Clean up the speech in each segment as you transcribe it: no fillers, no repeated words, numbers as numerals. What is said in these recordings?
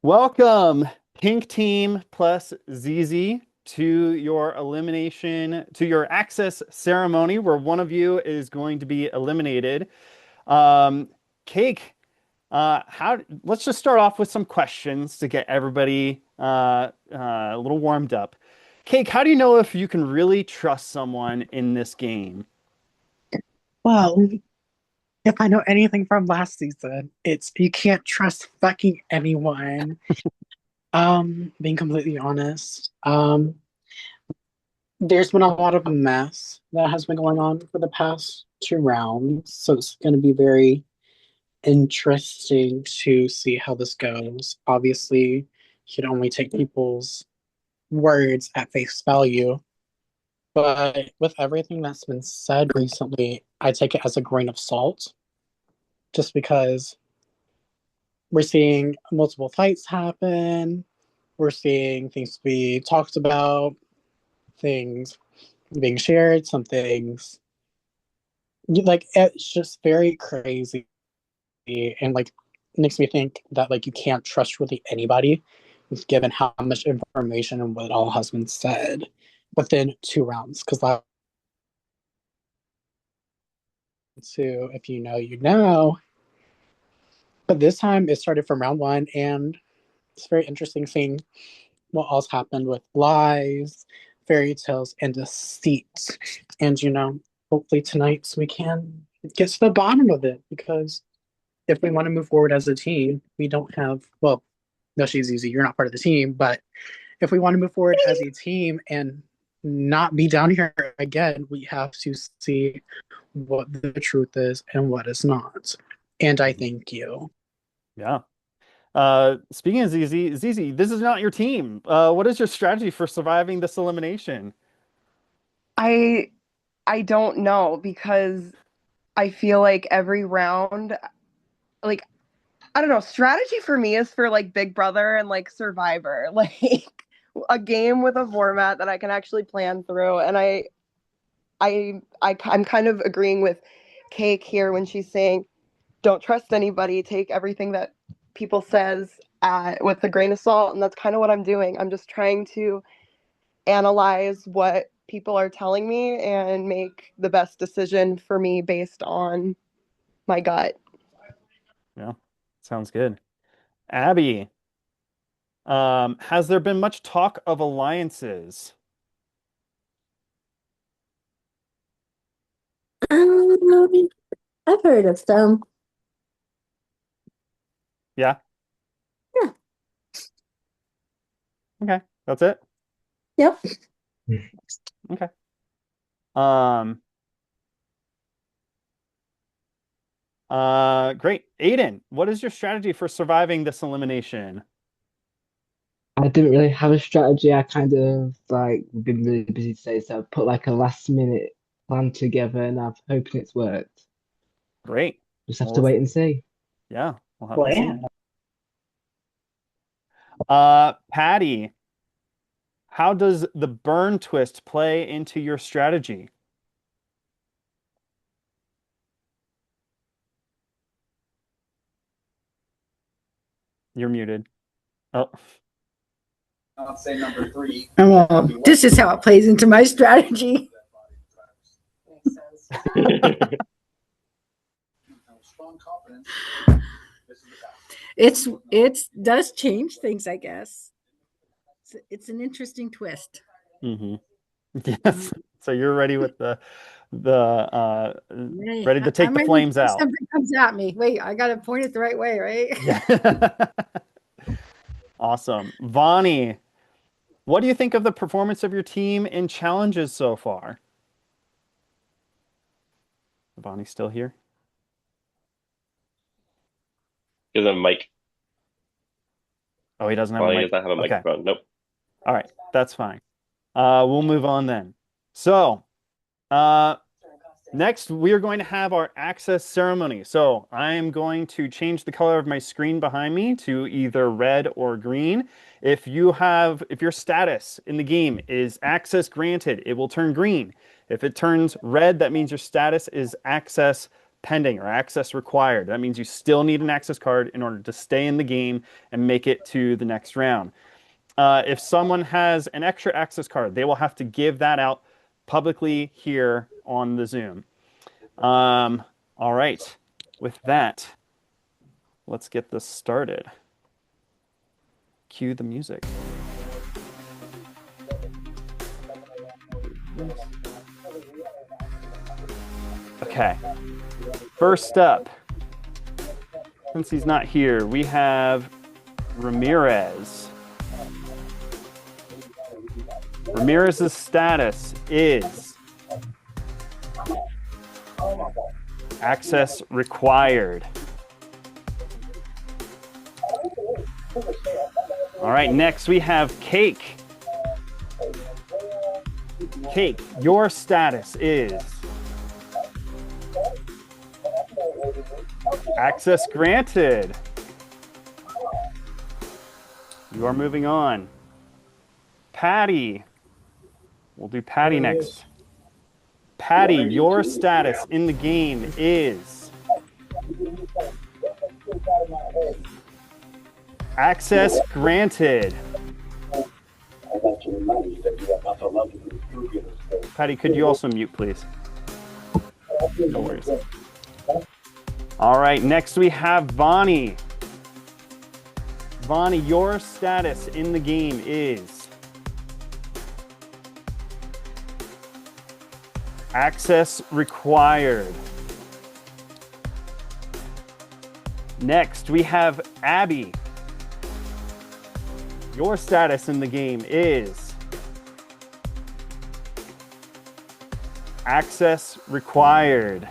Welcome, Pink Team plus ZZ, to your access ceremony where one of you is going to be eliminated. Um, Cake, let's just start off with some questions to get everybody a little warmed up. Cake, how do you know if you can really trust someone in this game? Well, if I know anything from last season, it's you can't trust fucking anyone. Being completely honest. There's been a lot of mess that has been going on for the past two rounds, so it's gonna be very interesting to see how this goes. Obviously, you can only take people's words at face value, but with everything that's been said recently, I take it as a grain of salt, just because we're seeing multiple fights happen. We're seeing things be talked about, things being shared, some things like it's just very crazy and like makes me think that like you can't trust really anybody given how much information and what all has been said within two rounds. Because like two, if you know, you know. But this time it started from round one, and it's very interesting seeing what else happened with lies, fairy tales, and deceit. And hopefully tonight we can get to the bottom of it, because if we want to move forward as a team, we don't have well, no, she's easy. You're not part of the team, but if we want to move forward as a team and not be down here again, we have to see what the truth is and what is not. And I thank you. Yeah. Speaking of ZZ, this is not your team. What is your strategy for surviving this elimination? I I don't know because I feel like every round, like I don't know, strategy for me is for like Big Brother and like Survivor, like a game with a format that I can actually plan through. And I'm kind of agreeing with Cake here when she's saying, "Don't trust anybody. Take everything that people says with a grain of salt." And that's kind of what I'm doing. I'm just trying to analyze what people are telling me and make the best decision for me based on my gut. Yeah, sounds good. Abby, has there been much talk of alliances? Um, I've heard of some. Yeah. Yeah. Okay, that's it. Yep. Okay. Um, great. Aiden, what is your strategy for surviving this elimination? I didn't really have a strategy. I kind of like been really busy today, so I put like a last minute plan together and I'm hoping it's worked. Great. Just have Well, to wait and see. yeah, we'll have to see. Wow. Patty, how does the burn twist play into your strategy? You're muted. Oh, I'll say number three. Well, this is how it plays into my strategy. Strong confidence. It's does change things, I guess. It's an interesting twist. hmm Yes. So you're ready with the ready to take I'm the ready flames if out. something comes at me. Wait, I gotta point it the right way, right? Yeah. Awesome. Vonnie, what do you think of the performance of your team in challenges so far? Vonnie's still here? He doesn't have a mic. Oh, he doesn't have a Well, he mic. does not have a Okay. microphone. Nope. All right. That's fine. We'll move on then. So, uh, next, we are going to have our access ceremony. So I am going to change the color of my screen behind me to either red or green. If your status in the game is access granted, it will turn green. If it turns red, that means your status is access pending or access required. That means you still need an access card in order to stay in the game and make it to the next round. If someone has an extra access card, they will have to give that out publicly here on the Zoom. All right. With that, let's get this started. Cue the music. Okay. First up, since he's not here, we have Ramirez. Ramirez's status is access required. All right, next we have Cake. Cake, your status is access granted. You are moving on. Patty. We'll do Patty next. Patty, your status in the game is access granted. Patty, could you also mute, please? No worries. All right, next we have Vani. Vani, your status in the game is access required. Next, we have Abby. Your status in the game is access required.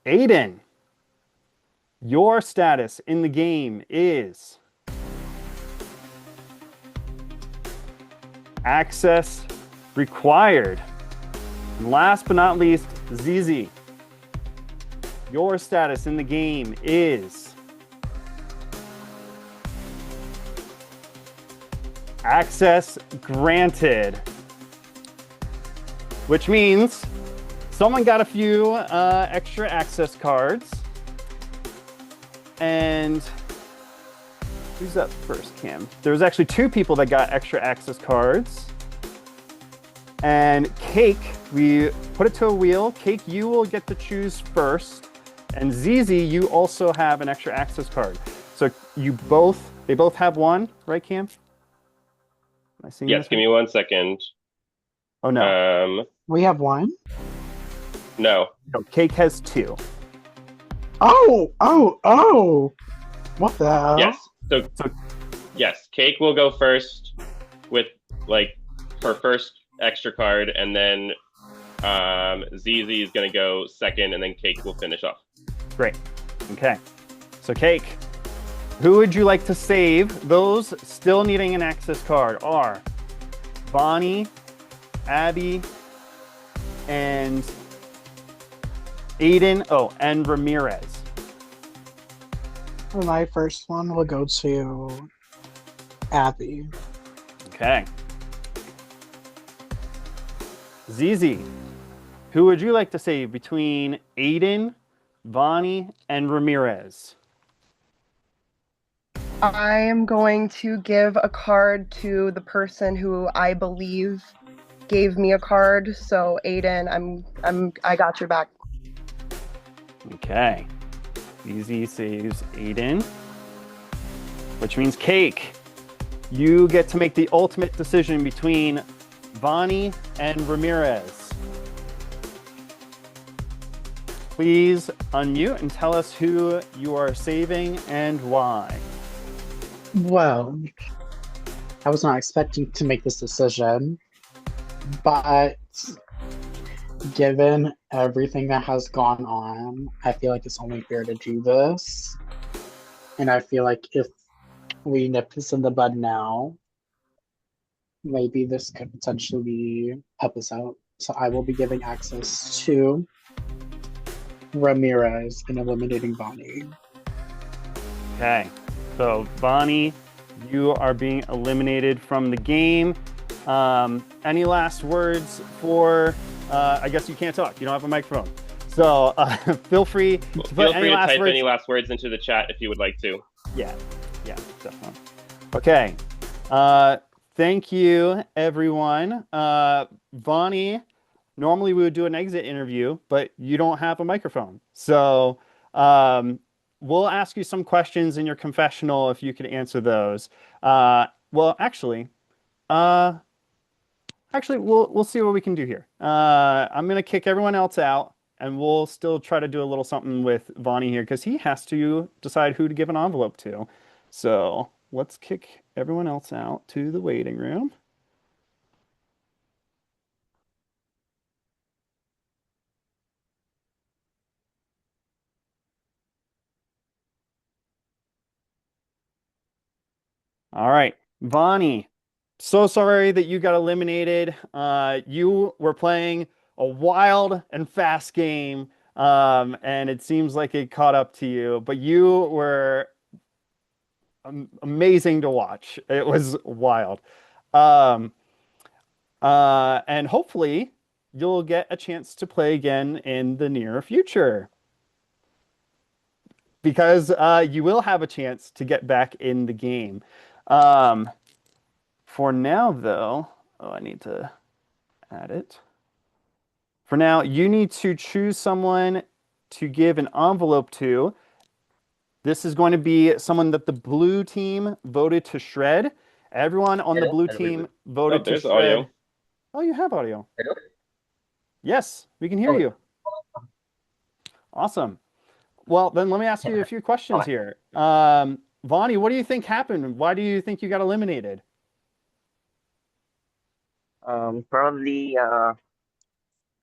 Aiden, your status in the game is access required. And last but not least, Zizi, your status in the game is access granted, which means someone got a few extra access cards. And who's up first, Cam? There was actually 2 people that got extra access cards. And Cake, we put it to a wheel. Cake, you will get to choose first. And Zizi, you also have an extra access card. So they both have one, right, Cam? Am I seeing Yes, this give me 1 second. Oh, no. We have one. No. No, Cake has 2. Oh! What the hell? Yes. So yes, Cake will go first with like her first extra card, and then ZZ is gonna go second, and then Cake will finish off. Great. Okay. So Cake, who would you like to save? Those still needing an access card are Bonnie, Abby, and Aiden, and Ramirez. My first one will go to Abby. Okay. Zizi, who would you like to save between Aiden, Bonnie, and Ramirez? I am going to give a card to the person who I believe gave me a card. So Aiden, I got your back. Okay. Zizi saves Aiden, which means Cake, you get to make the ultimate decision between Bonnie and Ramirez. Please unmute and tell us who you are saving and why. Well, I was not expecting to make this decision, but given everything that has gone on, I feel like it's only fair to do this. And I feel like if we nip this in the bud now, maybe this could potentially help us out. So I will be giving access to Ramirez and eliminating Bonnie. Okay, so Bonnie, you are being eliminated from the game. Any last words for, I guess you can't talk, you don't have a microphone. So feel free to Feel put any free to last type words. any last words into the chat if you would like to. Yeah, yeah, definitely. Okay. Thank you, everyone. Vonnie, normally we would do an exit interview, but you don't have a microphone. So we'll ask you some questions in your confessional if you could answer those. Well, uh, actually, we'll see what we can do here. I'm gonna kick everyone else out, and we'll still try to do a little something with Vonnie here because he has to decide who to give an envelope to. So let's kick everyone else out to the waiting room. All right, Vonnie, so sorry that you got eliminated. You were playing a wild and fast game, and it seems like it caught up to you, but you were amazing to watch. It was wild. Um, and hopefully you'll get a chance to play again in the near future because you will have a chance to get back in the game. Um, for now, though, oh, I need to add it. For now, you need to choose someone to give an envelope to. This is going to be someone that the blue team voted to shred. Everyone on the Hello, blue hello, team everyone. Oh, voted to there's audio. shred. Oh, you have audio. Hello. Yes, we can hear Okay. you. Awesome. Well, then let me ask you a few questions Okay. here. Vonnie, what do you think happened? Why do you think you got eliminated? Probably I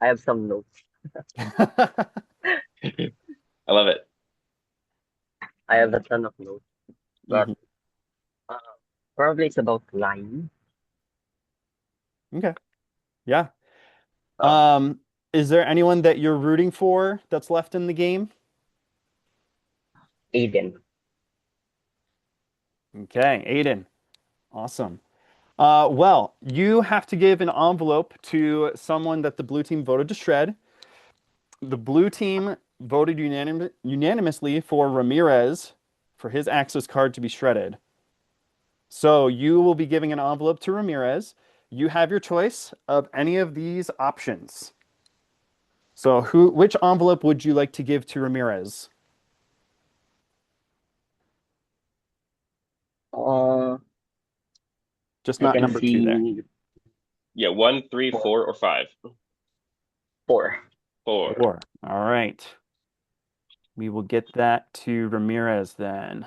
have some notes. I love it. I have a ton of notes, but Mhm. uh, probably it's about lying. Okay. Yeah. Uh, Um, is there anyone that you're rooting for that's left in the game? Aiden. Okay, Aiden. Awesome. Well, you have to give an envelope to someone that the blue team voted to shred. The blue team voted unanimously for Ramirez for his access card to be shredded. So you will be giving an envelope to Ramirez. You have your choice of any of these options. So which envelope would you like to give to Ramirez? Uh, Just I not can number two there. see Yeah, 1, 3, four. 4, or 5. Four. 4. Four. All right. We will get that to Ramirez then.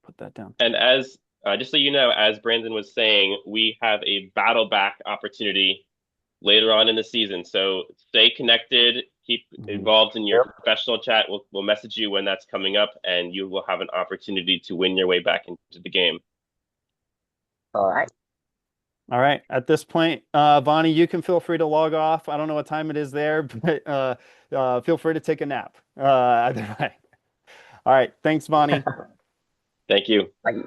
Put that down. And as just so you know, as Brandon was saying, we have a battle back opportunity later on in the season. So stay connected, keep Mhm. involved in your Yep. professional chat. We'll message you when that's coming up, and you will have an opportunity to win your way back into the game. All right. All right. At this point, Vonnie, you can feel free to log off. I don't know what time it is there, but feel free to take a nap. Either way. All right. Thanks, Vonnie. Thank you. Bye.